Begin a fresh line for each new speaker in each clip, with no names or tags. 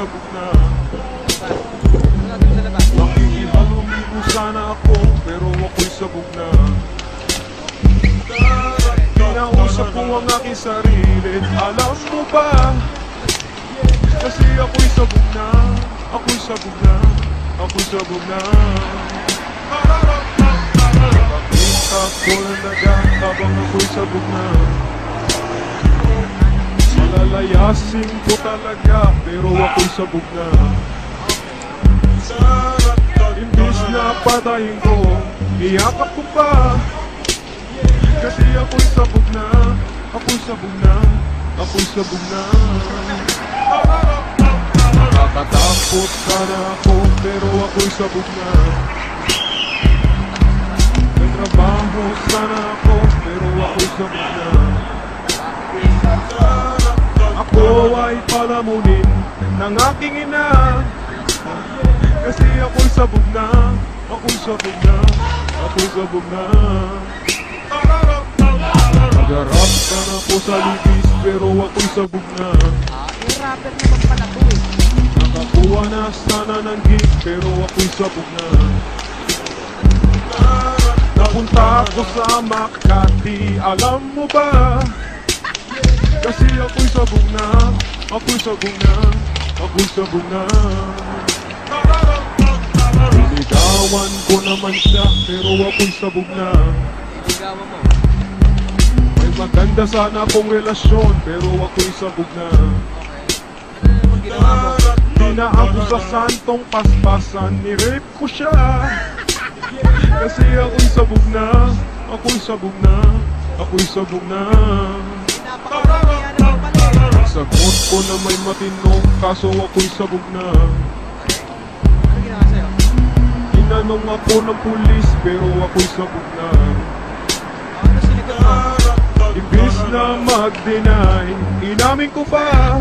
sabog na. Nakikihalumiko sana ako, pero ako'y sabog na. Kinausap ko ang aking sarili, alam mo ba? Kasi ako'y sabog na, ako'y sabog na, ako'y sabog na. Nakakita ko na habang ako'y sabog na. Malalayasin ko talaga, pero ako'y sabog na. Imbis na patayin ko, iyakap ko pa. Kasi ako'y sabog na, ako'y sabog na, ako'y sabog na. Nakakatakot sana ako, pero ako'y sabog na. May trabaho sana ako, pero ako'y sabog na. Ako ay palamunin ng aking ina. Kasi ako'y sabog na, ako'y sabog na, ako'y sabog na. Nagarap ka na po sa libis, pero ako'y sabog na.
Rapper naman pala to eh.
Nakakuha na sana ng gig, pero ako'y sabog na. Napunta ako sa Makati, alam mo ba? Kasi ako'y sabog na, ako'y sabog na, ako'y sabog na. Niligawan ko naman siya, pero ako'y sabog na.
Ligawan mo.
May maganda sana akong relasyon, pero ako'y sabog na.
Ano naman ginawa mo?
Di na ako sa santong paspasan, ni-rape ko siya. Kasi ako'y sabog na, ako'y sabog na, ako'y sabog na.
Napakapagyan naman pala eh.
Sagot ko na may matino, kaso ako'y sabog na.
Ano ginawa sa'yo?
Tinanong ako ng pulis, pero ako'y sabog na.
Ano sinagot mo?
Imbis na mag-deny, inamin ko pa.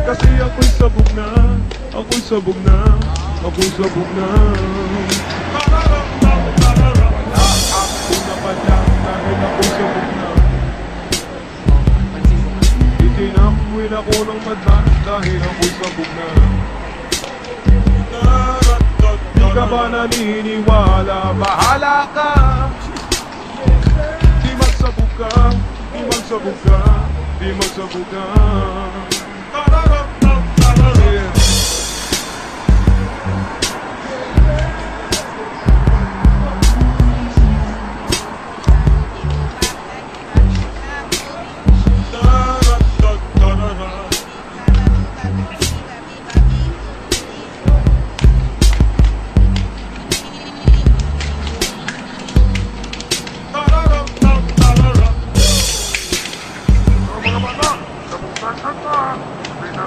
Kasi ako'y sabog na, ako'y sabog na, ako'y sabog na. Wala ako na pala, dahil ako'y sabog na.
Pansin mo.
Itinakwil ako ng mata, dahil ako'y sabog na. Di ka ba naniniwala? Bahala ka! Di magsabog ka, di magsabog ka, di magsabog ka.